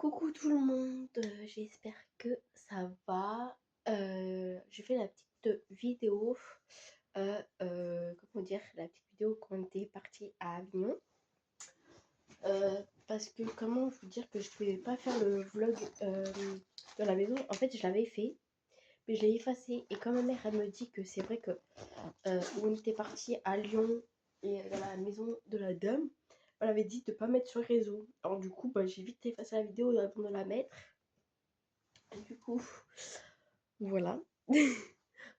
Coucou tout le monde, j'espère que ça va. J'ai fait la petite vidéo, comment dire, la petite vidéo quand on était parti à Avignon. Parce que comment vous dire que je pouvais pas faire le vlog de la maison. En fait, je l'avais fait, mais je l'ai effacé. Et quand ma mère, elle me dit que c'est vrai que où on était parti à Lyon et dans la maison de la dame, elle avait dit de pas mettre sur le réseau. Alors du coup, bah, j'ai vite effacé la vidéo avant de la mettre. Du coup, voilà.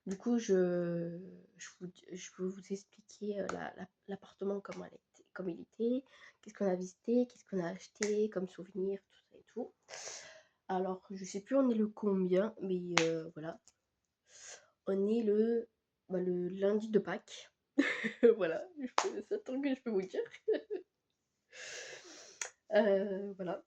Du coup, je veux vous expliquer l'appartement comme il était, qu'est-ce qu'on a visité, qu'est-ce qu'on a acheté comme souvenir, tout ça et tout. Alors, je sais plus on est le combien, mais voilà. On est le lundi de Pâques. Voilà, c'est tout que je peux vous dire. Voilà.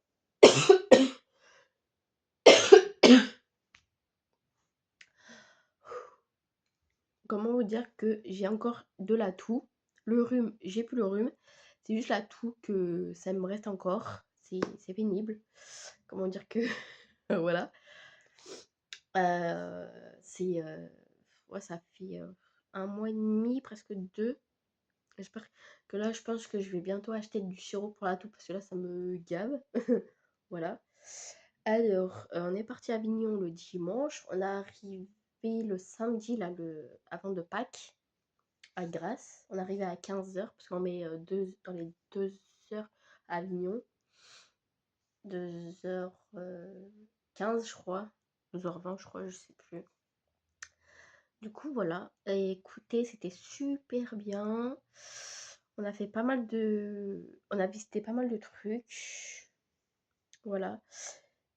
Comment vous dire que j'ai encore de la toux. Le rhume, j'ai plus le rhume. C'est juste la toux que ça me reste encore. C'est pénible. Comment dire que... voilà. C'est... ouais, ça fait un mois et demi, presque deux. J'espère que là, je pense que je vais bientôt acheter du sirop pour la toux parce que là, ça me gave. Voilà. Alors, on est parti à Avignon le dimanche. On est arrivé le samedi, là, avant de Pâques, à Grasse. On est arrivé à 15h parce qu'on met dans les 2 heures à Avignon. 2h15, je crois. 2h20, je crois, je sais plus. Du coup, voilà. Et écoutez, c'était super bien. On a fait pas mal de... On a visité pas mal de trucs. Voilà.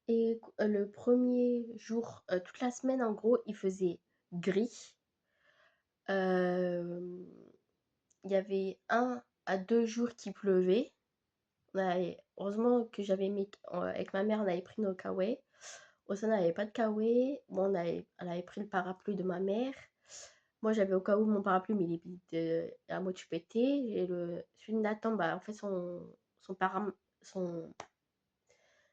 Et le premier jour, toute la semaine, en gros, il faisait gris. Euh, Il y avait 1 à 2 jours qui pleuvait. Heureusement que avec ma mère, on avait pris nos kawaii. Osana n'avait pas de kawaii. Bon, elle avait pris le parapluie de ma mère. Moi, j'avais au cas où mon parapluie, mais il est à moitié pété. Et celui de Nathan, bah, en fait, son,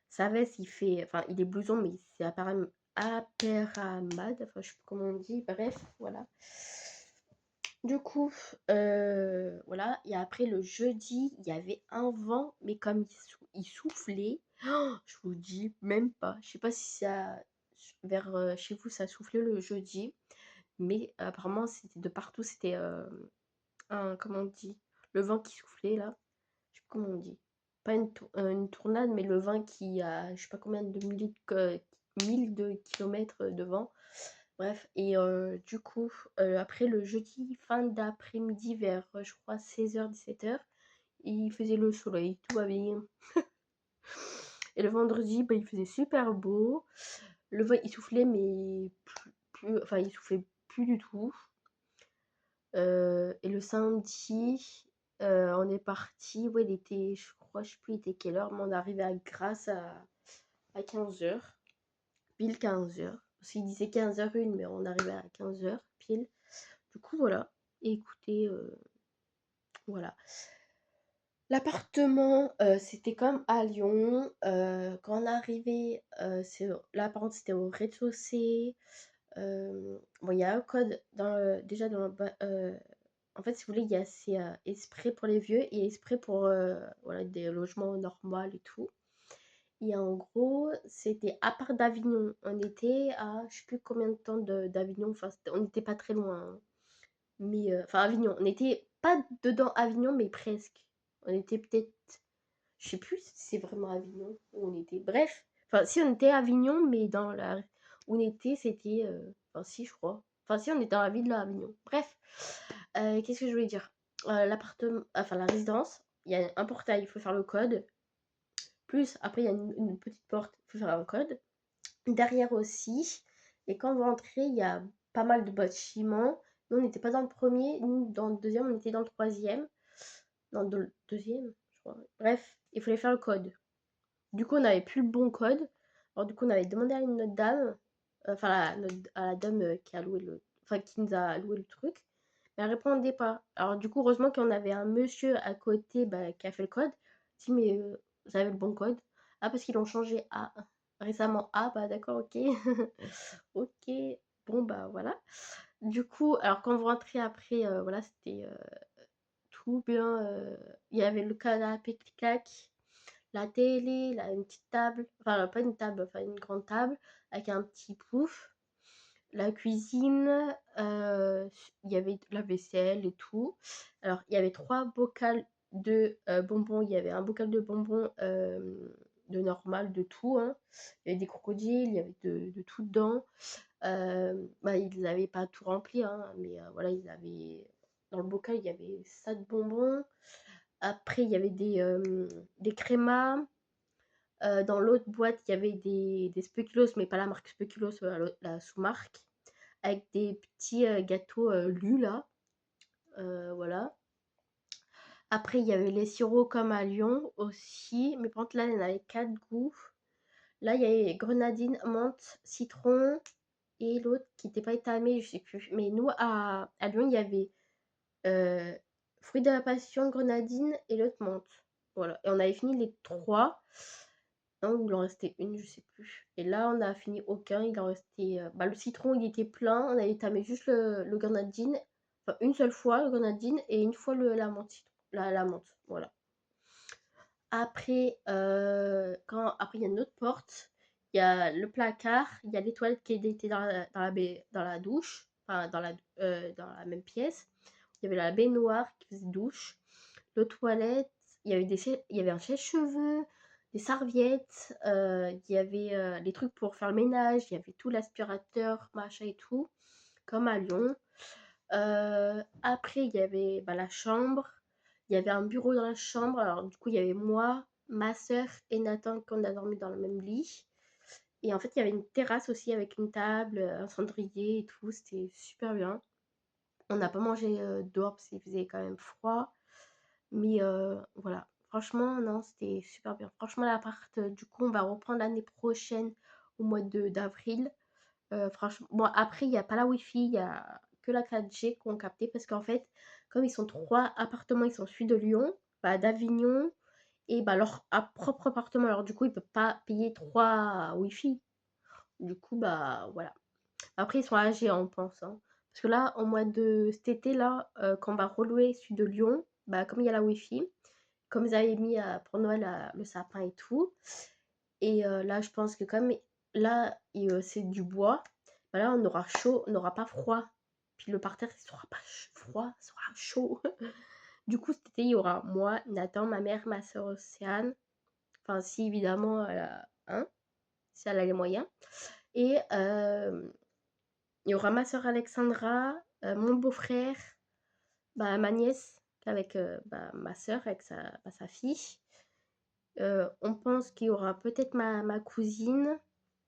sa veste, enfin, il est blouson, mais c'est apparamade, enfin, je sais pas comment on dit, bref, voilà. Du coup, voilà. Et après, le jeudi, il y avait un vent, mais comme il soufflait, oh, je vous dis même pas. Je sais pas si ça, vers chez vous, ça soufflait le jeudi, mais apparemment, c'était de partout. C'était comment on dit, le vent qui soufflait là. Je sais pas comment on dit. Pas une tournade, mais le vent qui a, je sais pas combien de milles de kilomètres de vent. Bref, et du coup, après le jeudi, fin d'après-midi, vers, je crois, 16h, 17h, il faisait le soleil, tout va bien. Et le vendredi, bah, il faisait super beau. Le vent, il soufflait, mais enfin, il soufflait plus du tout. Et le samedi, on est parti, ouais, il était, je crois, je sais plus, il était quelle heure, mais on est arrivé à Grasse à 15h, pile 15h. Parce qu'il disait 15h01, mais on arrivait à 15h, pile. Du coup, voilà. Et écoutez, voilà. L'appartement, c'était comme à Lyon. Quand on est arrivé, là, par contre, c'était au rez-de-chaussée. Bon, il y a un code déjà dans en fait, si vous voulez, il y a c'est exprès pour les vieux et exprès pour voilà, des logements normaux et tout. Et en gros, c'était à part d'Avignon. On était à je sais plus combien de temps d'Avignon. Enfin, on n'était pas très loin, hein. Mais enfin, Avignon. On n'était pas dedans Avignon, mais presque. On était peut-être. Je sais plus si c'est vraiment Avignon où on était. Bref. Enfin, si on était à Avignon, mais dans la. Où on était, c'était. Enfin, si, je crois. Enfin, si, on était dans la ville de Avignon. Bref. Qu'est-ce que je voulais dire? L'appartement. Enfin, la résidence. Il y a un portail, il faut faire le code. Plus, après, il y a une petite porte, il faut faire un code. Derrière aussi. Et quand vous rentrez, il y a pas mal de bâtiments. Nous, on n'était pas dans le premier. Nous, dans le deuxième, on était dans le troisième. Dans le deuxième, je crois. Bref, il fallait faire le code. Du coup, on n'avait plus le bon code. Alors, du coup, on avait demandé à une dame, enfin, à la dame qui a loué enfin, qui nous a loué le truc. Mais elle répondait pas. Alors, du coup, heureusement qu'on avait un monsieur à côté bah, qui a fait le code. Il dit, mais vous avez le bon code? Ah parce qu'ils l'ont changé. Ah, récemment. Ah bah d'accord, OK. OK. Bon bah voilà. Du coup, alors quand vous rentrez après, voilà, c'était, tout bien, il y avait le canapé clic-clac, la télé, là, une petite table, enfin pas une table, enfin une grande table avec un petit pouf, la cuisine, il y avait la vaisselle et tout. Alors il y avait 3 bocals de, bonbons, il y avait un bocal de bonbons, de normal, de tout, hein. Il y avait des crocodiles, il y avait de tout dedans. Bah, ils avaient pas tout rempli, hein, mais voilà, ils avaient dans le bocal, il y avait ça de bonbons. Après, il y avait des crémas. Dans l'autre boîte, il y avait des spéculoos, mais pas la marque spéculoos, la sous-marque, avec des petits gâteaux lus là. Voilà. Après, il y avait les sirops comme à Lyon aussi, mais par contre, là, il y en avait 4 goûts. Là, il y avait grenadine, menthe, citron et l'autre qui n'était pas étamé, je sais plus. Mais nous, à Lyon, il y avait euh, fruit de la passion, grenadine et l'autre menthe. Voilà. Et on avait fini les trois. Non, ou il en restait une, je sais plus. Et là, on a fini aucun. Il en restait. Bah, le citron, il était plein. On avait étamé juste le grenadine. Enfin, une seule fois le grenadine et une fois la menthe. La menthe. Voilà. Après, après il y a une autre porte, il y a le placard, il y a les toilettes qui étaient dans la douche, enfin dans la même pièce. Il y avait la baignoire qui faisait douche, le toilette, il y avait un sèche-cheveux, des serviettes, il y avait les trucs pour faire le ménage, il y avait tout l'aspirateur, machin et tout, comme à Lyon. Après, il y avait bah, la chambre. Il y avait un bureau dans la chambre. Alors, du coup, il y avait moi, ma sœur et Nathan qu'on a dormi dans le même lit. Et en fait, il y avait une terrasse aussi avec une table, un cendrier et tout. C'était super bien. On n'a pas mangé dehors parce qu'il faisait quand même froid. Mais voilà. Franchement, non, c'était super bien. Franchement, l'appart, du coup, on va reprendre l'année prochaine au mois d'avril. Franchement, bon, après, il y a pas la Wi-Fi, il y a que la 4G qu'on captait parce qu'en fait, comme ils sont 3 appartements, ils sont celui de Lyon, bah, d'Avignon et bah, leur propre appartement. Alors du coup, ils peuvent pas payer 3 Wi-Fi. Du coup, bah, voilà. Après, ils sont âgés, hein, on pense, hein. Parce que là, au mois de cet été, là, quand on va relouer celui de Lyon, bah, comme il y a la Wi-Fi, comme ils avaient mis, pour Noël, le sapin et tout et là, je pense que comme là c'est du bois, bah, là, on aura chaud, on n'aura pas froid. Puis le parterre, il sera pas froid, il sera chaud. Du coup, cet été, il y aura moi, Nathan, ma mère, ma soeur Océane, enfin si évidemment elle a hein, si elle a les moyens et il y aura ma soeur Alexandra, mon beau-frère, bah, ma nièce avec, bah, ma soeur avec sa fille. On pense qu'il y aura peut-être ma cousine,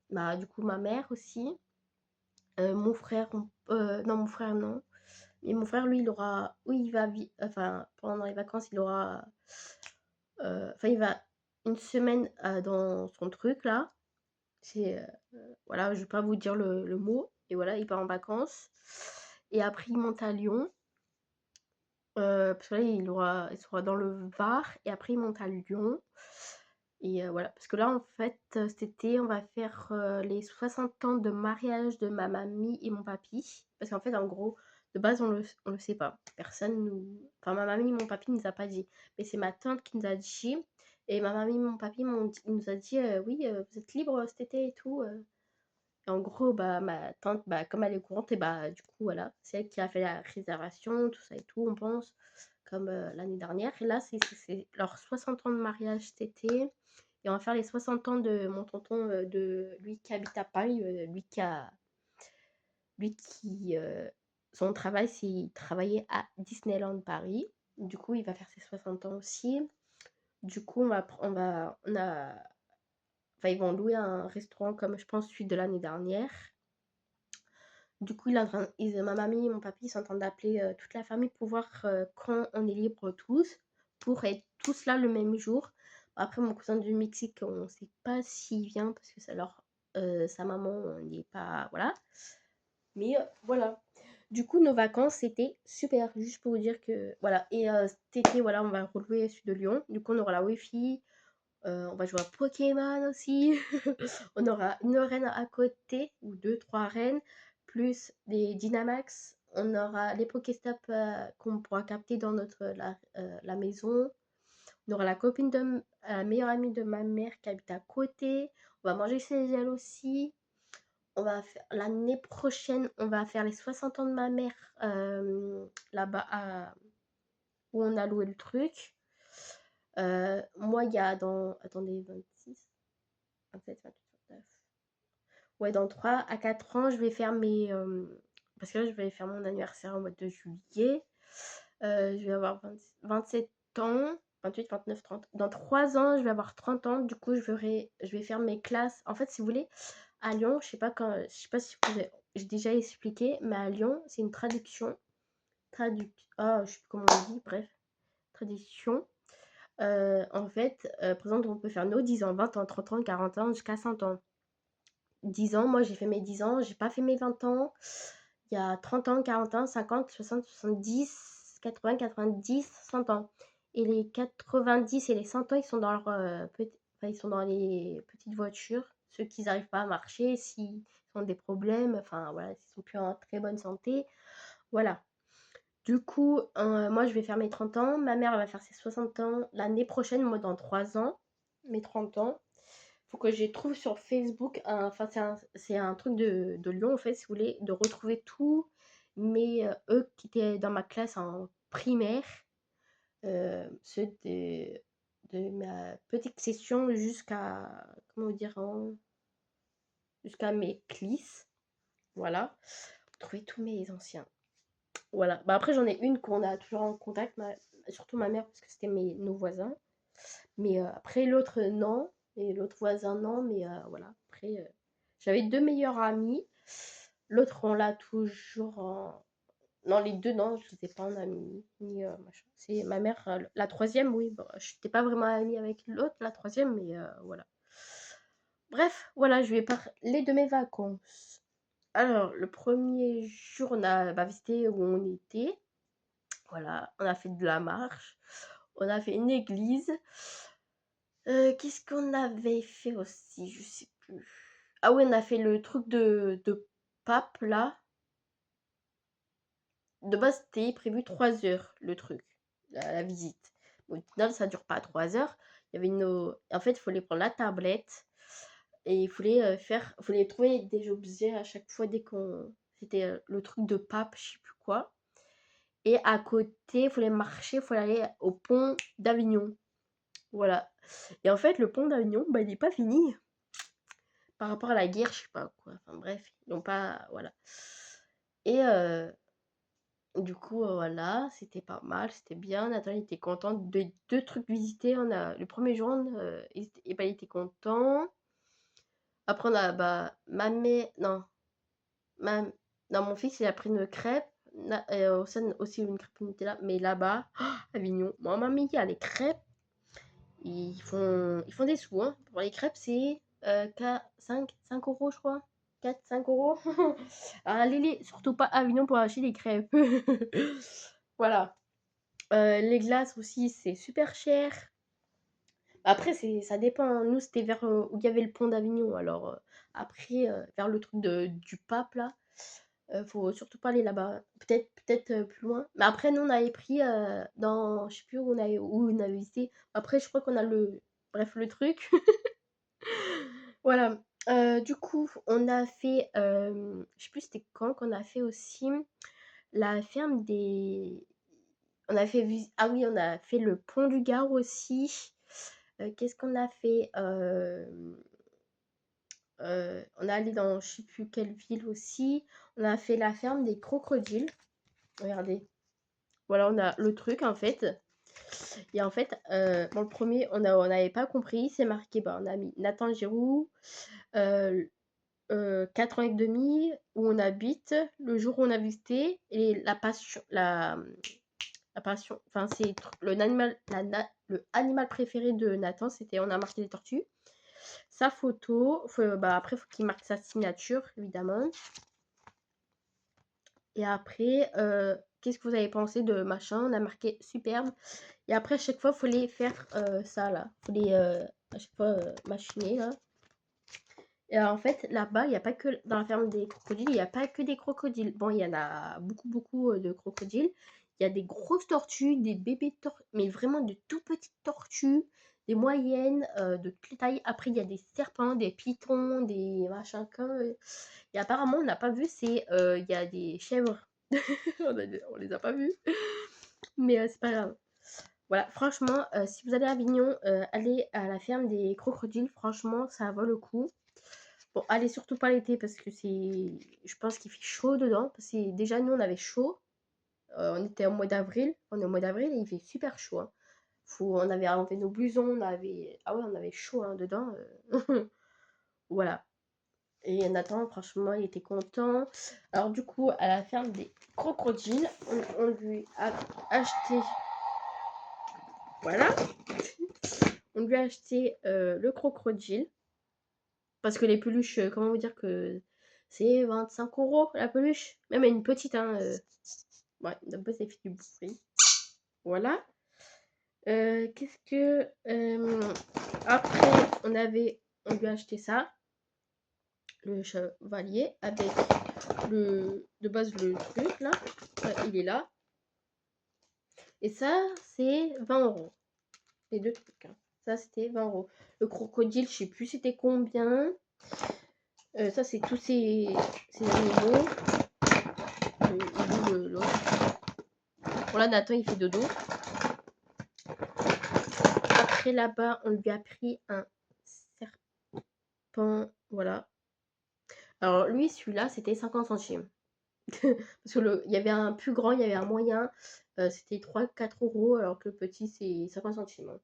bah, du coup ma mère aussi. Mon frère, non mon frère non. Mais mon frère lui il aura oui il va enfin pendant les vacances il aura, enfin il va une semaine, dans son truc là. C'est, voilà, je vais pas vous dire le mot et voilà, il part en vacances et après il monte à Lyon, parce que là il sera dans le Var et après il monte à Lyon et voilà. Parce que là en fait, cet été on va faire, les 60 ans de mariage de ma mamie et mon papy. Parce qu'en fait en gros, de base on le sait pas. Personne nous enfin ma mamie et mon papy nous a pas dit. Mais c'est ma tante qui nous a dit et ma mamie et mon papy ils nous a dit: «Oui, vous êtes libres, cet été et tout», et en gros, bah, ma tante, bah, comme elle est courante et bah, du coup, voilà, c'est elle qui a fait la réservation, tout ça et tout, on pense, comme l'année dernière. Et là, c'est leurs 60 ans de mariage cet été. Et on va faire les 60 ans de mon tonton, de lui qui habite à Paris, lui qui, son travail, c'est il travaillait à Disneyland Paris. Du coup, il va faire ses 60 ans aussi. Du coup, on a, enfin, ils vont louer un restaurant comme je pense celui de l'année dernière. Du coup, ma mamie et mon papy ils sont en train d'appeler toute la famille pour voir quand on est libre tous, pour être tous là le même jour. Après, mon cousin du Mexique, on ne sait pas s'il vient parce que sa maman n'est pas. Voilà. Mais voilà. Du coup, nos vacances, c'était super. Juste pour vous dire que. Voilà. Et cet été, voilà, on va relouer celui de Lyon. Du coup, on aura la Wi-Fi. On va jouer à Pokémon aussi. On aura une reine à côté, ou deux, trois reines, plus des Dynamax. On aura les Pokéstop qu'on pourra capter dans la maison. On aura la copine la meilleure amie de ma mère qui habite à côté. On va manger chez elle aussi. On va faire l'année prochaine, on va faire les 60 ans de ma mère là-bas où on a loué le truc. Moi, il y a dans. Attendez, 26, 27, 28, 29. Ouais, dans 3 à 4 ans, je vais faire mes. Parce que là, je vais faire mon anniversaire au mois de juillet. Je vais avoir 27 ans. 28, 29, 30. Dans 3 ans, je vais avoir 30 ans. Du coup, je vais faire mes classes. En fait, si vous voulez, à Lyon, je sais pas si j'ai déjà expliqué, mais à Lyon, c'est une traduction. Ah, je sais plus comment on dit, bref. Tradition. En fait, par exemple, on peut faire nos 10 ans, 20 ans, 30 ans, 40 ans, jusqu'à 100 ans. 10 ans, moi j'ai fait mes 10 ans, j'ai pas fait mes 20 ans. Il y a 30 ans, 40 ans, 50, 60, 70, 80, 90, 100 ans. Et les 90 et les 100 ans, ils sont dans ils sont dans les petites voitures. Ceux qui n'arrivent pas à marcher, s'ils ont des problèmes, enfin voilà, s'ils sont plus en très bonne santé. Voilà. Du coup, moi je vais faire mes 30 ans, ma mère elle va faire ses 60 ans l'année prochaine, moi dans 3 ans, mes 30 ans. Faut que je trouve sur Facebook, enfin c'est un truc de Lyon en fait, si vous voulez, de retrouver tous eux qui étaient dans ma classe en primaire, ceux de ma petite session comment dire, jusqu'à mes clisses, voilà. Trouver tous mes anciens. Voilà. Bah après, j'en ai une qu'on a toujours en contact, surtout ma mère, parce que c'était nos voisins. Mais après, l'autre, non. Et l'autre voisin, non. Mais voilà. Après, j'avais deux meilleurs amis. L'autre, on l'a toujours en. Non, les deux, non, je ne les ai pas en amis. Ni machin. C'est ma mère, la troisième, oui. Bon, je n'étais pas vraiment amie avec l'autre, la troisième, mais voilà. Bref, voilà, je vais parler de mes vacances. Alors, le premier jour, on a visité où on était. Voilà, on a fait de la marche, on a fait une église. Qu'est-ce qu'on avait fait aussi? Je sais plus. Ah oui, on a fait le truc de pape là. De base, c'était prévu 3 heures le truc, la visite. Au final, ça dure pas 3 heures. Il y avait En fait, il fallait prendre la tablette et il fallait trouver des objets à chaque fois dès qu'on. C'était le truc de pape, je sais plus quoi. Et à côté, il fallait marcher, il fallait aller au pont d'Avignon. Voilà. Et en fait, le pont d'Avignon, bah, il n'est pas fini. Par rapport à la guerre, je sais pas quoi. Enfin bref, ils n'ont pas. Voilà. Et du coup, voilà, c'était pas mal, c'était bien. Nathan il était content de deux trucs visités. Le premier jour, bah, il était content. Après, on a. Bah, ma mère. Non. Ma... Non, mon fils, il a pris une crêpe. Au sein aussi une crêpe Nutella. Mais là-bas, Avignon, moi, mamie, il y a les crêpes. Ils font des sous, hein. Pour les crêpes, c'est 5 euros, je crois. 4, 5 euros. Alors, allez, surtout pas à Avignon pour acheter des crêpes. Voilà. Les glaces aussi, c'est super cher. Après, ça dépend. Nous, c'était vers où il y avait le pont d'Avignon. Alors, après, vers le truc du pape, là, faut surtout pas aller là-bas. Peut-être plus loin. Mais après, nous, on avait pris dans. Je sais plus où on avait visité. Après, je crois qu'on a le. Bref, le truc. Voilà. Du coup, on a fait. Je sais plus c'était quand qu'on a fait aussi la ferme des. On a fait. Ah oui, on a fait le pont du Gard aussi. Qu'est-ce qu'on a fait On est allé dans je sais plus quelle ville aussi. On a fait la ferme des crocodiles. Regardez. Voilà, on a le truc en fait. Et en fait, bon, le premier, on n'avait pas compris. C'est marqué, bah, on a mis Nathan Giroud, 4 ans et demi, où on habite, le jour où on a visité, et la passion, la passion, enfin, c'est le animal préféré de Nathan, c'était, on a marqué les tortues. Sa photo, bah, après, il faut qu'il marque sa signature, évidemment. Et après, qu'est-ce que vous avez pensé de machin? On a marqué superbe. Et après, à chaque fois, il fallait faire ça, là. Il fallait à chaque fois machiner là. Et en fait, là-bas, il y a pas que dans la ferme des crocodiles, il y a pas que des crocodiles. Bon, il y en a beaucoup de crocodiles. Il y a des grosses tortues, des bébés tortues, mais vraiment de tout petites tortues, des moyennes, de toutes les tailles. Après, il y a des serpents, des pythons, des machins comme. Et apparemment, on n'a pas vu, il y a des chèvres. On les a pas vus, mais c'est pas grave. Voilà, franchement, si vous allez à Avignon, allez à la ferme des crocodiles. Franchement, ça vaut le coup. Bon, allez surtout pas l'été parce que je pense qu'il fait chaud dedans. Parce que déjà, nous, on avait chaud. On était au mois d'avril. On est au mois d'avril et il fait super chaud, hein. On avait enlevé nos blousons. Ah ouais, on avait chaud hein, dedans. Voilà. Et Nathan, franchement, il était content. Alors, du coup, à la ferme des crocodiles, on lui a acheté. Voilà. On lui a acheté le crocodile. Parce que les peluches, comment vous dire que c'est 25 € la peluche. Même une petite, hein. Ouais, d'un peu, ça fait du bruit. Voilà. Qu'est-ce que. Après, on lui a acheté ça. Le chevalier avec de base le truc là. Il est là. Et ça, c'est 20 €. Les deux trucs, hein. Ça, c'était 20 €. Le crocodile, je sais plus c'était combien. Ça, c'est tous ces animaux. L'autre. Bon, là, Nathan, il fait dodo. Après, là-bas, on lui a pris un serpent. Voilà. Alors, lui, celui-là, c'était 50 centimes. Parce que il y avait un plus grand, il y avait un moyen. C'était 3-4 €, alors que le petit, c'est 50 centimes, hein.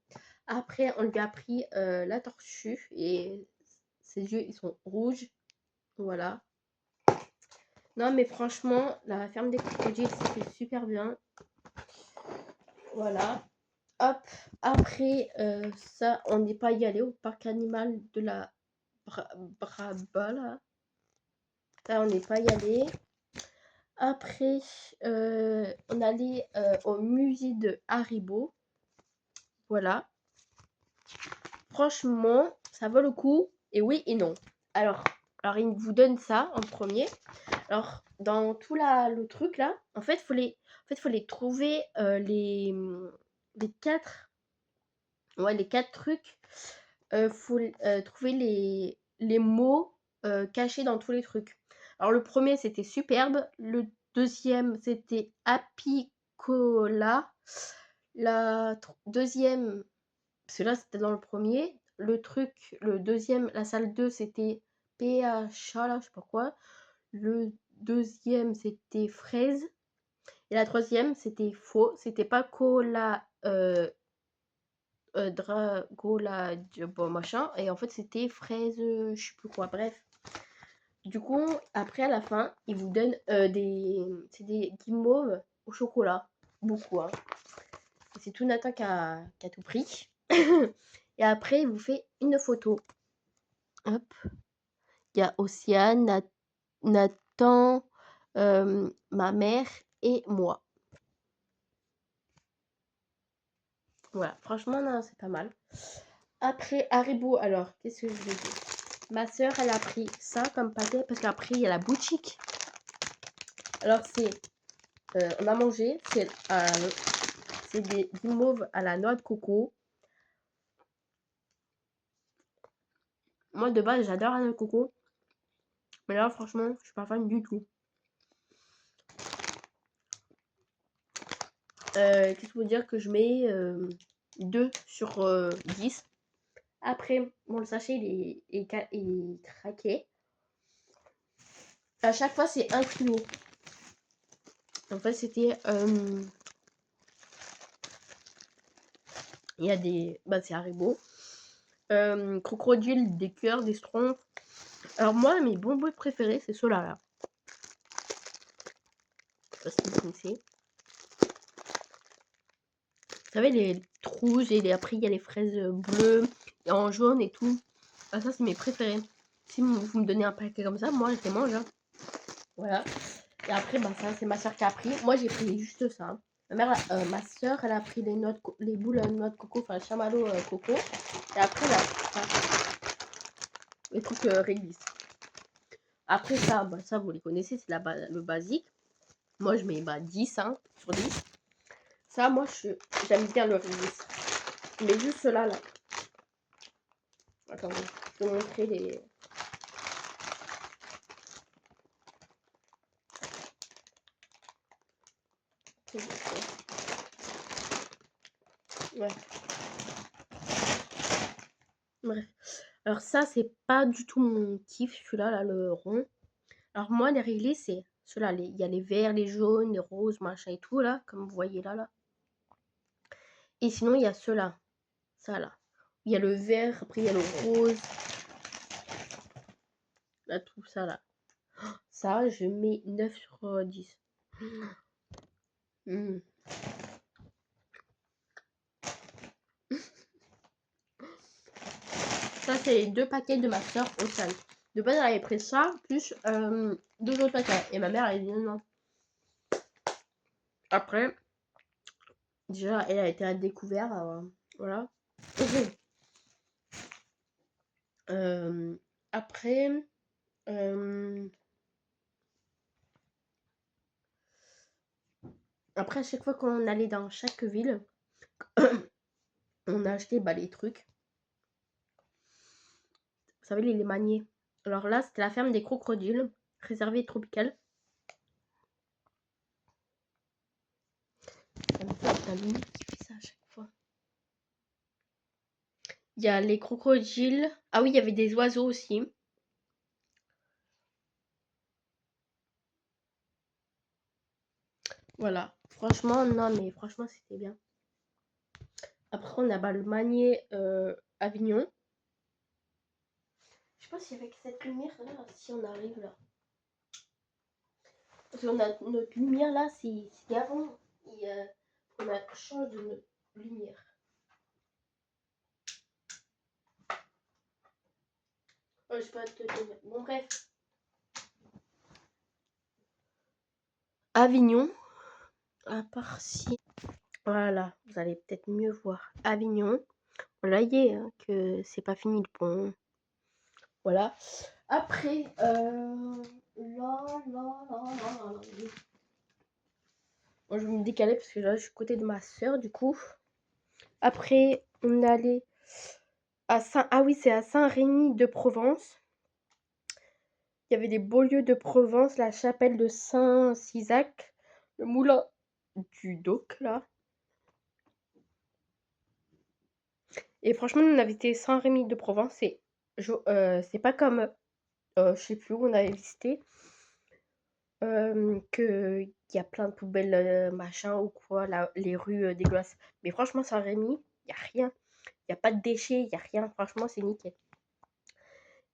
Après, on lui a pris la tortue. Et ses yeux, ils sont rouges. Voilà. Non, mais franchement, la ferme des crocodiles, c'est super bien. Voilà. Hop. Après ça, on n'est pas y allé au parc animal de la Braba, là. Ça, on n'est pas y allé. Après, on allait au musée de Haribo. Voilà. Franchement, ça vaut le coup. Et oui et non. Alors il vous donne ça en premier. Alors, dans tout le truc là, en fait, faut les trouver les 4 les 4 trucs. Faut trouver les mots cachés dans tous les trucs. Alors, le premier, c'était superbe. Le deuxième, c'était apicola. La deuxième, parce que là, c'était dans le premier. Le deuxième, la salle 2, c'était PHA, là, je sais pas quoi. Le deuxième, c'était fraise. Et la troisième, c'était faux. C'était pas cola, dragola, bon, machin. Et en fait, c'était fraise, je sais plus quoi. Bref. Du coup, après, à la fin, ils vous donnent c'est des guimauves au chocolat. Beaucoup, hein. Et c'est tout Nathan qui a tout pris. Et après, il vous fait une photo. Hop. Il y a Océane, Nathan, ma mère et moi. Voilà, franchement, non, c'est pas mal. Après, Haribo, alors, qu'est-ce que je vais dire? Ma soeur, elle a pris ça comme pâté parce qu'après, il y a la boutique. Alors, on a mangé, c'est des guimauves à la noix de coco. Moi, de base, j'adore la noix de coco. Mais là, franchement, je suis pas fan du tout. Qu'est-ce que vous dire que je mets 2 sur 10. Après, bon, le sachet, il est craqué. À chaque fois, c'est inclus. En fait, c'était... il y a des... Bah, c'est Haribo. Crocodile, des cœurs, des schtroumpfs. Alors moi, mes bonbons préférés, c'est ceux-là, là. Je sais pas si vous connaissez. Vous savez, les rouges et après, il y a les fraises bleues et en jaune et tout. Ah, ça, c'est mes préférés. Si vous me donnez un paquet comme ça, moi, je les mange, hein. Voilà. Et après, bah, ça, c'est ma soeur qui a pris. Moi, j'ai pris juste ça, hein. Ma soeur, elle a pris les boules noix de coco, enfin, chamallow coco. Et après, là, les trucs réglisse. Après ça, bah, ça vous les connaissez, c'est le basique. Moi, je mets 10 hein, sur 10. Ça, moi, j'aime bien le réglisse. Mais juste cela, là. Attendez, je vais vous montrer les... Ouais. Bref. Alors ça, c'est pas du tout mon kiff, celui-là, là, le rond. Alors moi, les réglisses, c'est ceux-là. Il y a les verts, les jaunes, les roses, machin et tout, là, comme vous voyez là, là. Et sinon, il y a ceux-là. Ça, là. Il y a le vert, après il y a le rose. Là, tout ça, là. Ça, je mets 9 sur 10. Mmh. Ça, c'est les 2 paquets de ma soeur au salon. De base, elle avait pris ça, plus 2 autres paquets. Et ma mère, elle a dit non. Après, déjà, elle a été à découvert. Voilà. Après, après, à chaque fois qu'on allait dans chaque ville, on a acheté les trucs. Vous savez, les manier. Alors là, c'était la ferme des crocodiles, réservée tropicale. Ça me fait la lumière qui fait ça à chaque fois. Il y a les crocodiles. Ah oui, il y avait des oiseaux aussi. Voilà. Franchement, non, mais franchement, c'était bien. Après, on a le manier Avignon. Je sais pas si avec cette lumière là, si on arrive là. Parce qu'on a notre lumière là, c'est avant. On a changé de notre lumière. Oh, je peux pas te tenir. Bon, bref. Avignon. À part si. Voilà, vous allez peut-être mieux voir. Avignon. Là, il y est, hein, que c'est pas fini le pont. Voilà. Après, là. Moi, je vais me décaler parce que là, je suis à côté de ma soeur, du coup. Après, on est allé à Ah oui, c'est à Saint-Rémy de Provence. Il y avait des beaux lieux de Provence, la chapelle de Saint-Cisac, le moulin du Doc, là. Et franchement, on avait été Saint-Rémy de Provence. C'est pas comme, je sais plus où on avait visité, qu'il y a plein de poubelles, machin ou quoi, les rues dégueulasses. Mais franchement, Saint-Rémy, il n'y a rien. Il n'y a pas de déchets, il n'y a rien. Franchement, c'est nickel.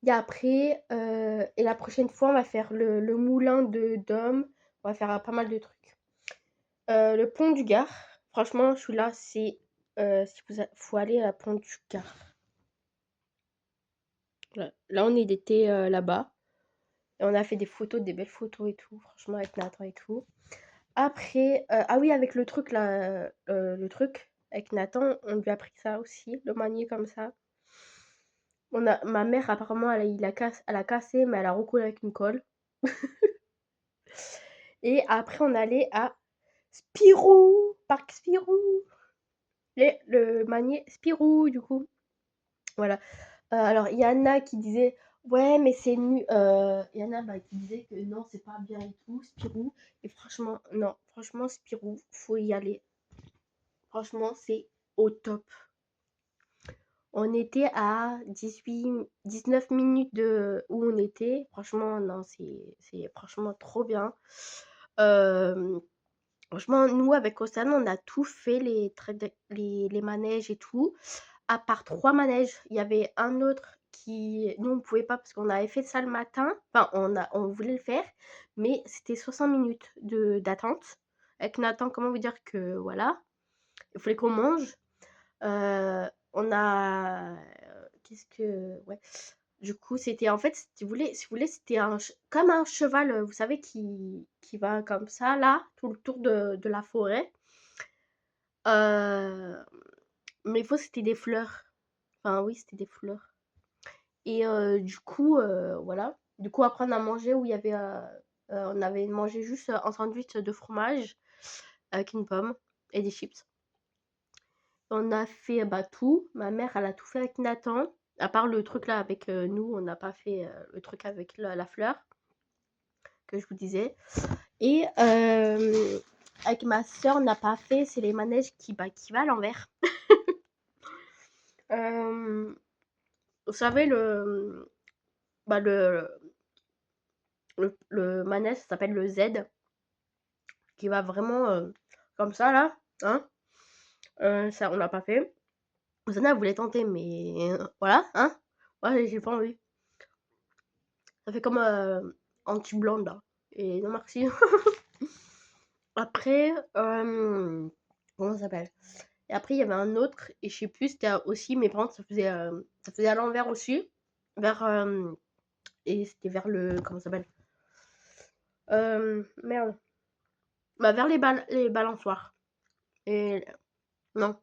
Et après, et la prochaine fois, on va faire le moulin de Dôme. On va faire pas mal de trucs. Le pont du Gard. Franchement, celui-là, c'est si faut aller à la pont du Gard. Voilà. Là, on est été là-bas. Et on a fait des photos, des belles photos et tout. Franchement, avec Nathan et tout. Après, ah oui, avec le truc là, le truc avec Nathan, on lui a pris ça aussi, le manier comme ça. Ma mère, apparemment, elle a cassé, mais elle a recollé avec une colle. Et après, on allait à Spirou, parc Spirou. Et le manier Spirou, du coup. Voilà. Alors, il y en a qui disaient, ouais, mais c'est nul. Il y en a qui disaient que non, c'est pas bien et tout, Spirou. Et franchement, non, franchement, Spirou, faut y aller. Franchement, c'est au top. On était à 19 minutes de où on était. Franchement, non, c'est franchement trop bien. Franchement, nous, avec Océane, on a tout fait, les manèges et tout. À part 3 manèges, il y avait un autre qui... Nous, on ne pouvait pas parce qu'on avait fait ça le matin. Enfin, on voulait le faire, mais c'était 60 minutes d'attente. Avec Nathan, comment vous dire que, voilà, il fallait qu'on mange. On a... Qu'est-ce que... Ouais. Du coup, c'était en fait, si vous voulez, c'était comme un cheval, vous savez, qui va comme ça, là, tout le tour de la forêt. Mais il faut, c'était des fleurs. Enfin oui, c'était des fleurs et du coup, voilà. Du coup, après on a mangé où il y avait, on avait mangé juste, un sandwich de fromage avec une pomme et des chips. On a fait, bah, tout. Ma mère, elle a tout fait avec Nathan, à part le truc là avec, nous, on n'a pas fait, le truc avec la fleur que je vous disais et avec ma sœur, on n'a pas fait, c'est les manèges qui va à l'envers. Vous savez bah, le manège, ça s'appelle le Z, qui va vraiment, comme ça là, hein, ça on l'a pas fait. Rosanna, elle voulait tenter mais voilà, hein. Ouais, j'ai pas envie. Ça fait comme, anti-blonde là et non merci. Après, comment ça s'appelle? Et après il y avait un autre et je sais plus, c'était aussi mes parents, ça faisait à l'envers aussi, vers, et c'était vers le comment ça s'appelle? Merde, bah, vers les balançoires et non,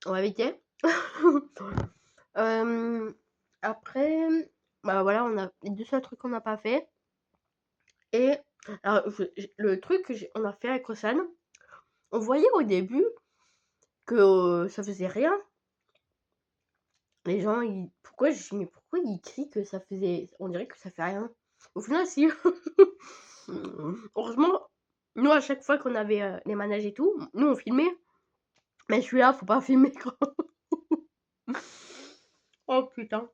on va éviter. Après, bah, voilà, on a les 2 seuls trucs qu'on n'a pas fait et alors le truc que on a fait avec Rossane, on voyait au début que, ça faisait rien. Les gens, ils pourquoi je dis: «Mais pourquoi ils crient que ça faisait on dirait que ça fait rien?» Au final, si. Heureusement, nous, à chaque fois qu'on avait, les manèges et tout, nous, on filmait, mais celui-là, faut pas filmer, quoi. Oh putain.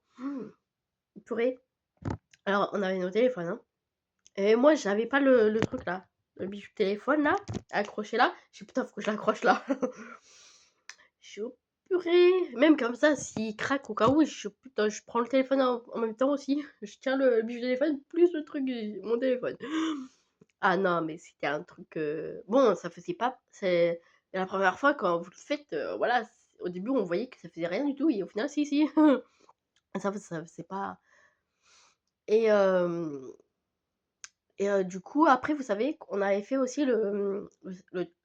Purée. Alors, on avait nos téléphones, hein, et moi, j'avais pas le truc là, le bijou téléphone là, accroché là. Je dis: «Putain, faut que je l'accroche là». Je suis: «Oh purée!» Même comme ça, s'il craque au cas où, je suis: «Putain, je prends le téléphone en même temps aussi». Je tiens le bijou téléphone plus le truc mon téléphone. Ah non, mais c'était un truc, bon, ça faisait pas c'est la première fois quand vous le faites, voilà, au début, on voyait que ça faisait rien du tout et au final, si, si. Ça faisait pas et du coup, après, vous savez qu'on avait fait aussi le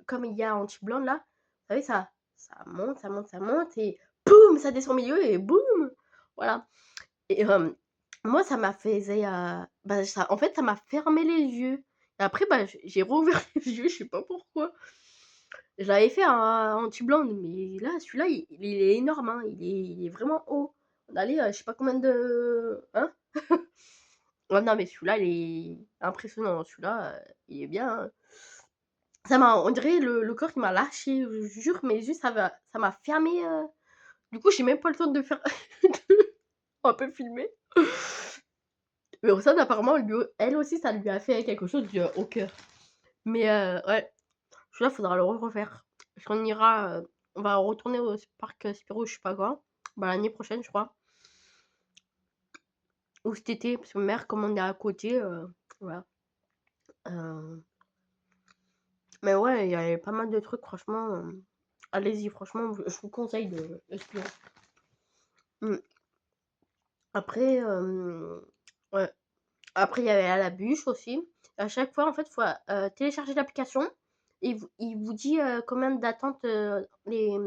comme il y a anti-blanc là, vous savez, ça monte, ça monte, ça monte et boum, ça descend au milieu et boum! Voilà et moi, ça m'a faisait, bah, ça en fait, ça m'a fermé les yeux et après, bah, j'ai rouvert les yeux, je sais pas pourquoi. Je l'avais fait un anti-blonde, mais là, celui-là, il est énorme, hein, il est vraiment haut. On allait, je sais pas combien de hein? Ouais, non, mais celui-là, il est impressionnant, celui-là, il est bien, hein. On dirait le corps qui m'a lâché, je vous jure, mes yeux, ça m'a fermé, du coup, j'ai même pas le temps de faire de un peu filmer. Mais Rossane, apparemment, elle aussi, ça lui a fait quelque chose au cœur. Mais ouais, celui-là, faudra le refaire. Parce qu'on ira, on va retourner au parc, Spirou, je sais pas quoi, bah, l'année prochaine, je crois. Ou cet été, parce que ma mère, comme on est à côté, voilà. Mais ouais, il y avait pas mal de trucs, franchement, allez-y, franchement, je vous conseille de Spirou. Mmh. Après, ouais, après il y avait à la bûche aussi. À chaque fois, en fait, faut, télécharger l'application et il vous dit, combien d'attente, les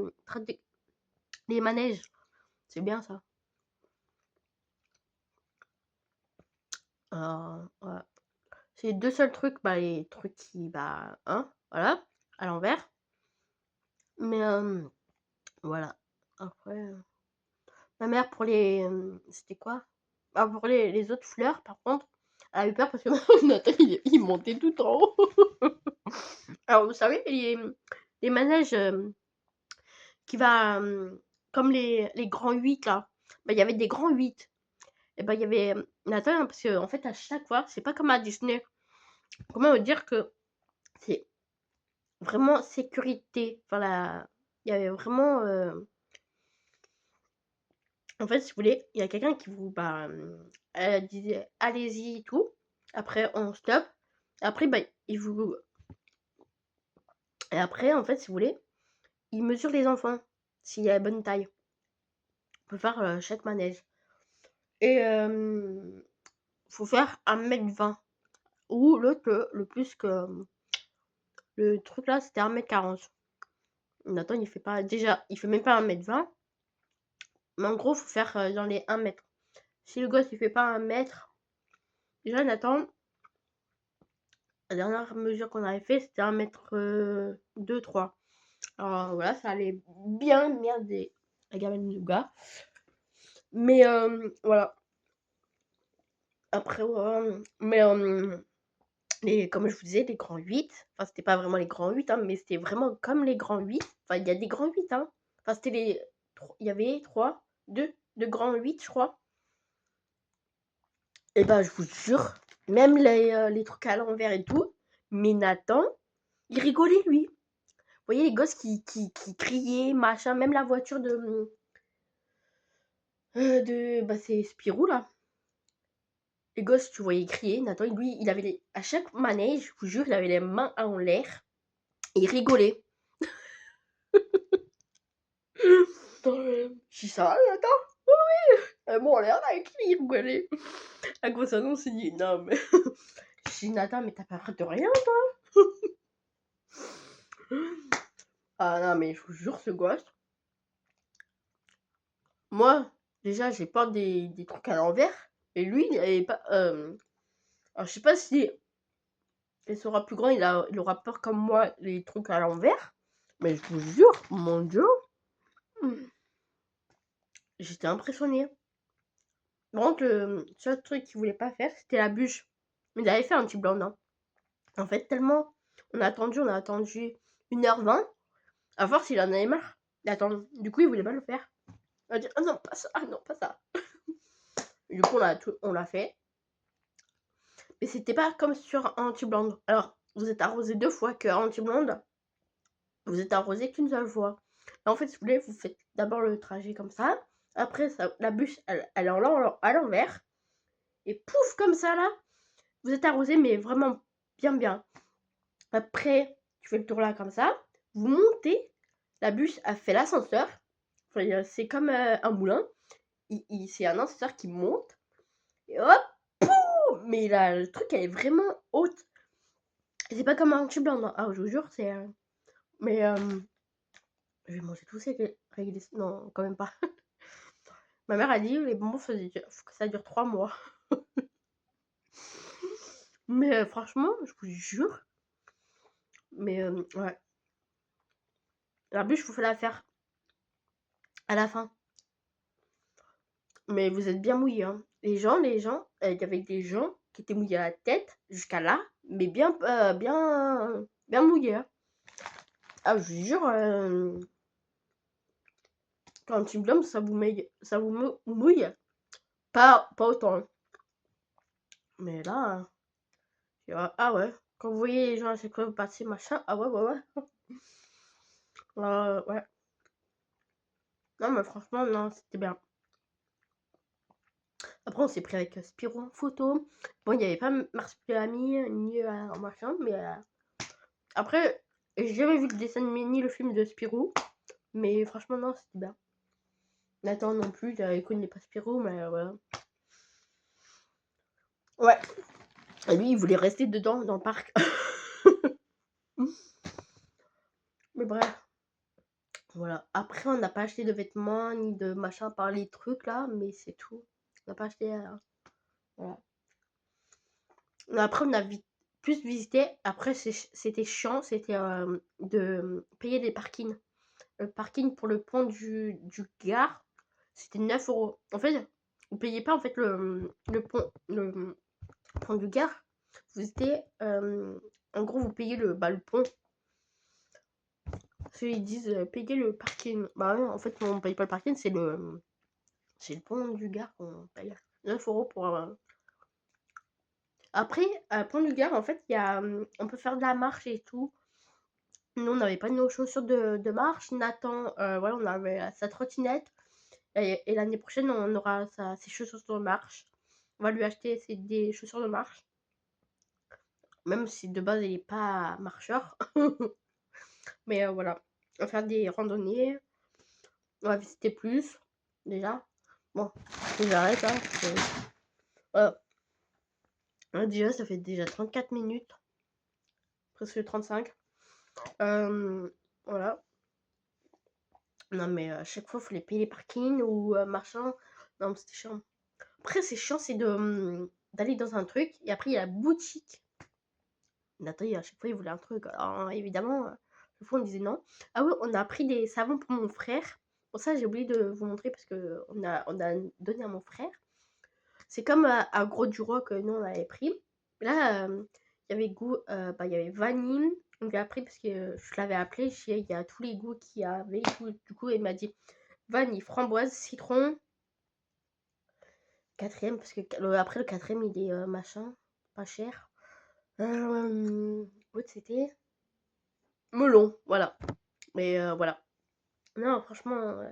manèges. C'est bien ça. Ouais. C'est les 2 seuls trucs, bah, les trucs qui, bah, hein, voilà, à l'envers. Mais, voilà. Après, ma mère pour c'était quoi? Ah, pour les autres fleurs, par contre, elle a eu peur parce que Nathan, il montait tout en haut. Alors, vous savez, les manèges, qui va, comme les grands 8 là, bah, il y avait des grands 8 et bah, il y avait, Nathan, hein, parce qu'en fait, à chaque fois, c'est pas comme à Disney. Comment vous dire que c'est vraiment sécurité. Enfin, il y avait vraiment, en fait, si vous voulez, il y a quelqu'un qui vous, bah, elle disait: «Allez-y» et tout. Après, on stoppe. Après, bah, il vous et après, en fait, si vous voulez, il mesure les enfants, s'il y a la bonne taille. On peut faire, chaque manège et faut faire 1,20 m ou l'autre, le plus que, le truc là, c'était 1,40 m. Nathan, il fait pas déjà, il fait même pas 1,20 m Mais en gros, faut faire dans les 1 mètre. Si le gosse il fait pas 1 mètre, déjà Nathan, la dernière mesure qu'on avait fait, c'était 1 mètre 2, 3. Alors voilà, ça allait bien merder la gamine du gars. Mais voilà. Après, mais comme je vous disais, les grands 8, enfin, c'était pas vraiment les grands 8, hein, mais c'était vraiment comme les grands 8. Enfin, il y a des grands 8, hein. Enfin, c'était les. Il y avait 3, 2 grands 8, je crois. Et bah, je vous jure, même les trucs à l'envers et tout, mais Nathan, il rigolait lui. Vous voyez les gosses qui criaient, machin, même la voiture bah, c'est Spirou là. Les gosses, tu voyais crier. Nathan, lui, il avait à chaque manège, je vous jure, il avait les mains en l'air et il rigolait. Je dis ça va, Nathan? Bon, on l'air avec lui, il rigolait. À quoi ça, on s'est dit, non, mais. Je dis, Nathan, mais t'as pas peur de rien, toi? Ah non, mais je vous jure, ce gosse. Moi, déjà, j'ai peur des trucs à l'envers. Et lui, il avait pas. Alors, je sais pas si il sera plus grand, il aura peur comme moi, les trucs à l'envers. Mais je vous jure, mon Dieu, j'étais impressionnée. Par contre, le seul truc qu'il voulait pas faire, c'était la bûche. Mais il avait fait un petit blanc, non. En fait, tellement on a attendu 1h20. À force, il en avait marre d'attendre. Du coup, il voulait pas le faire. Il a dit, ah non, pas ça, ah non, pas ça. Et du coup, on l'a fait. Mais c'était pas comme sur anti-blonde. Alors, vous êtes arrosé 2 fois que anti-blonde, vous êtes arrosé qu'une seule fois. Là, en fait, si vous voulez, vous faites d'abord le trajet comme ça. Après, ça, la bûche, elle est à l'envers. Et pouf, comme ça, là, vous êtes arrosé, mais vraiment bien, bien. Après, tu fais le tour là, comme ça. Vous montez. La bûche a fait l'ascenseur. Enfin, c'est comme un moulin. C'est un ascenseur qui monte. Et hop, pouf. Mais là, le truc, elle est vraiment haute. C'est pas comme un tube blanc, non. Ah, je vous jure, c'est. Mais je vais manger tous ces réglis. Non, quand même pas. Ma mère a dit les bonbons, faut que ça dure 3 mois. Mais franchement, je vous jure. Mais ouais. La bûche, faut la faire à la fin. Mais vous êtes bien mouillés, hein. Les gens, il y avait des gens qui étaient mouillés à la tête jusqu'à là, mais bien mouillés, hein. Ah, je vous jure, quand tu blâmes, ça vous mouille. Pas autant, hein. Mais là, ah ouais. Quand vous voyez les gens à chaque fois vous passer, machin, ah ouais, ouais. Ouais. Non, mais franchement, non, c'était bien. Après, on s'est pris avec Spirou en photo. Bon, il n'y avait pas Marsupilami ni machin, mais après, j'ai jamais vu le dessin animé ni le film de Spirou. Mais franchement, non, c'était bien. Nathan non plus, il connaît pas Spirou, mais voilà. Ouais. Et lui, il voulait rester dedans, dans le parc. Mais bref. Voilà. Après, on n'a pas acheté de vêtements, ni de machin par les trucs là, mais c'est tout. On n'a pas acheté. Voilà. Après, on a plus visité. Après, c'était chiant, c'était de payer des parkings. Le parking pour le pont du Gard, c'était 9 €. En fait, vous payez pas en fait le pont du Gard. Vous étiez, en gros, vous payez le pont. Parce qu'ils disent payer le parking. Bah ouais, en fait, on paye pas le parking, c'est le pont du Gard qu'on paye. 9 € pour. Après, pont du Gard, en fait, on peut faire de la marche et tout. Nous, on n'avait pas nos chaussures de marche. Nathan, voilà, on avait sa trottinette. Et l'année prochaine, on aura ses chaussures de marche. On va lui acheter des chaussures de marche. Même si de base, il n'est pas marcheur. Mais voilà. On va faire des randonnées. On va visiter plus. Déjà. Bon, j'arrête. Hein, déjà, ça fait déjà 34 minutes. Presque 35. Voilà. Non, mais à chaque fois, il fallait payer les parkings ou machin. Non, mais c'était chiant. Après, c'est chiant, c'est d'aller dans un truc et après, il y a la boutique. Nathan, à chaque fois, il voulait un truc. Alors, évidemment, le fois, on disait non. Ah oui, on a pris des savons pour mon frère. Bon, ça, j'ai oublié de vous montrer parce que on a donné à mon frère. C'est comme à Gros du Roi que nous, on avait pris. Là, il y avait goût, il y avait vanille. On lui a pris parce que je l'avais appelé. Il y a tous les goûts qu'il y avait. Du coup, il m'a dit vanille, framboise, citron. Quatrième, parce que après le quatrième, il est machin, pas cher. L'autre, c'était melon, voilà. Mais voilà. Non, franchement,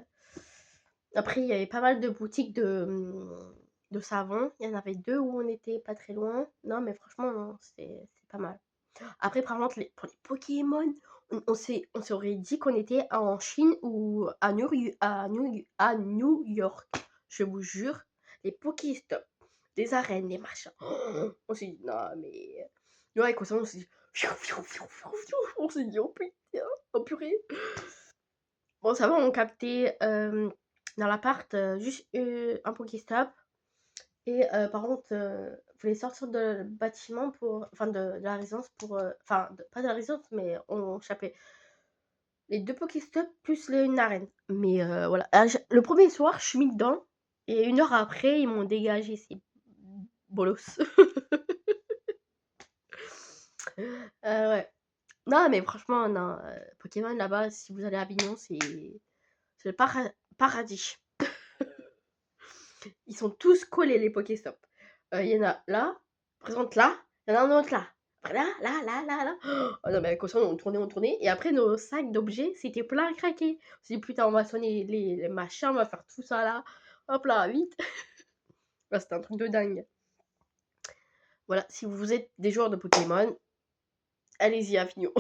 après, il y avait pas mal de boutiques de savon. Il y en avait deux où on était pas très loin. Non, mais franchement, non, c'est pas mal. Après, par contre, pour les Pokémon, on s'aurait dit qu'on était en Chine ou à New York. Je vous jure, les Pokéstop, des arènes, des machins. On s'est dit, non, mais. Ouais, comme ça, on s'est dit. On s'est dit, oh putain, oh purée. Bon, ça va, on captait dans l'appart juste un Pokéstop. Et par contre, voulait sortir de bâtiment enfin de la résidence pour, enfin pas de la résidence, mais on chapait les deux Pokéstop plus une arène. Mais voilà. Le premier soir, je suis mis dedans et une heure après, ils m'ont dégagé. C'est bolos. Ouais. Non, mais franchement, non. Pokémon là-bas, si vous allez à Avignon, c'est le paradis. Ils sont tous collés, les Pokéstop. Il y en a là, présente là, il y en a un autre là. Après là, là, là, là, là. Oh non, mais comme ça, on tournait. Et après, nos sacs d'objets, c'était plein à craquer. On s'est dit, putain, on va sonner les machins, on va faire tout ça là. Hop là, vite. Là, c'était un truc de dingue. Voilà, si vous êtes des joueurs de Pokémon, allez-y à Avignon.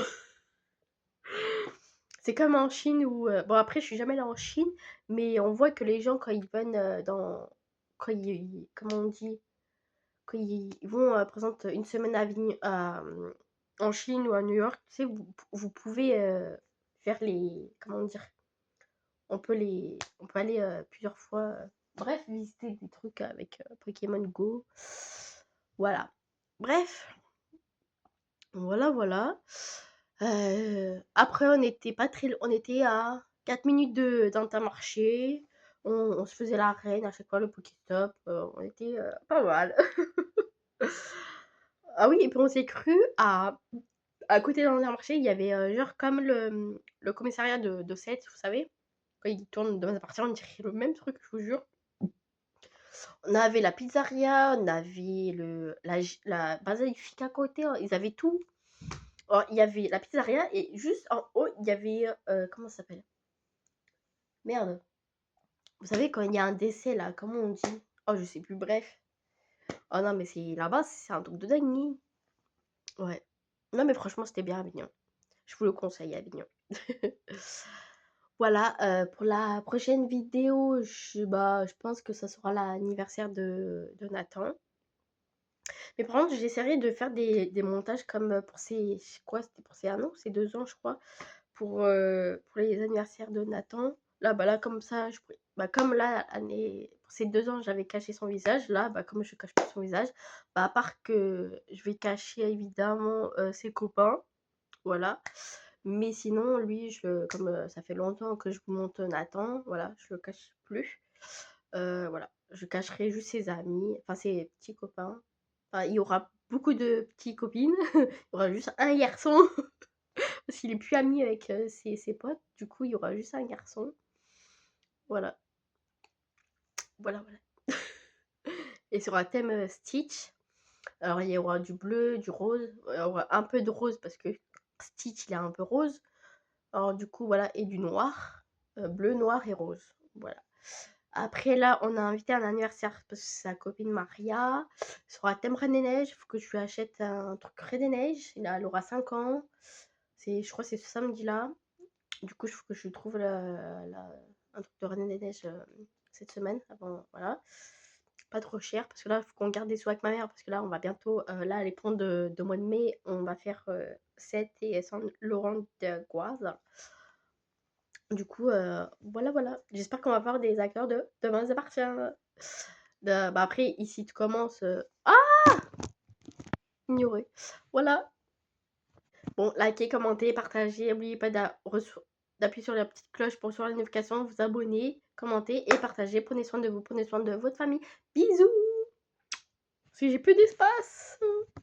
C'est comme en Chine où. Bon, après, je suis jamais allée en Chine, mais on voit que les gens, quand ils viennent dans. Quand ils. Comment on dit? Quand ils vont, par exemple, une semaine en Chine ou à New York, tu sais, vous pouvez faire les. Comment dire? On peut aller plusieurs fois. Bref, visiter des trucs avec Pokémon Go. Voilà. Bref, voilà, voilà. Après, on était pas très. On était à 4 minutes d'Intermarché. On se faisait la reine à chaque fois, le Pokéstop. On était pas mal. Ah oui, et puis on s'est cru à côté d'un marché, il y avait genre comme le commissariat de Sète, vous savez, quand ils tournent dans un appartement, on dirait le même truc, je vous jure. On avait la pizzeria, on avait la basilique à côté, hein, ils avaient tout. Alors, il y avait la pizzeria et juste en haut, il y avait, comment ça s'appelle? Merde. Vous savez, quand il y a un décès là, comment on dit? Oh, je sais plus, bref. Oh non, mais c'est là-bas, c'est un truc de dingue. Ouais. Non, mais franchement, c'était bien Avignon. Je vous le conseille, Avignon. Voilà, pour la prochaine vidéo, je pense que ça sera l'anniversaire de Nathan. Mais par contre, j'essaierai de faire des montages comme pour c'était pour ses 1 an, ses 2 ans, je crois, pour les anniversaires de Nathan. Là, comme ça, comme là, pour ses 2 ans, j'avais caché son visage. Là, comme je cache pas son visage, à part que je vais cacher évidemment ses copains, voilà. Mais sinon, lui, comme ça fait longtemps que je vous montre Nathan, voilà, je le cache plus. Voilà, je cacherai juste ses amis, enfin ses petits copains. Enfin, il y aura beaucoup de petites copines. Il y aura juste un garçon. Parce qu'il est plus ami avec ses potes. Du coup, il y aura juste un garçon. Voilà. Voilà, voilà. Et sur un thème Stitch. Alors, il y aura du bleu, du rose. Il y aura un peu de rose parce que Stitch, il est un peu rose. Alors du coup, voilà, et du noir, bleu, noir et rose, voilà. Après là, on a invité un anniversaire parce que c'est sa copine Maria, sur un thème Reine des Neiges, il faut que je lui achète un truc Reine des Neiges, elle aura 5 ans, je crois que c'est ce samedi-là. Du coup, il faut que je lui trouve un truc de Reine des Neiges cette semaine, avant, voilà. Pas trop cher, parce que là, il faut qu'on garde des sous avec ma mère, parce que là, on va bientôt, là, les ponts de mois de mai, on va faire 7 et Saint-Laurent de Goise. Du coup, voilà, voilà. J'espère qu'on va avoir des acteurs de Demain ça appartient. Bah, après ici tu commences, ignorer. Voilà. Bon, likez, commentez, partagez, n'oubliez pas d'appuyer sur la petite cloche pour recevoir les notifications, vous abonner, commenter et partager. Prenez soin de vous, prenez soin de votre famille. Bisous! Parce que j'ai plus d'espace.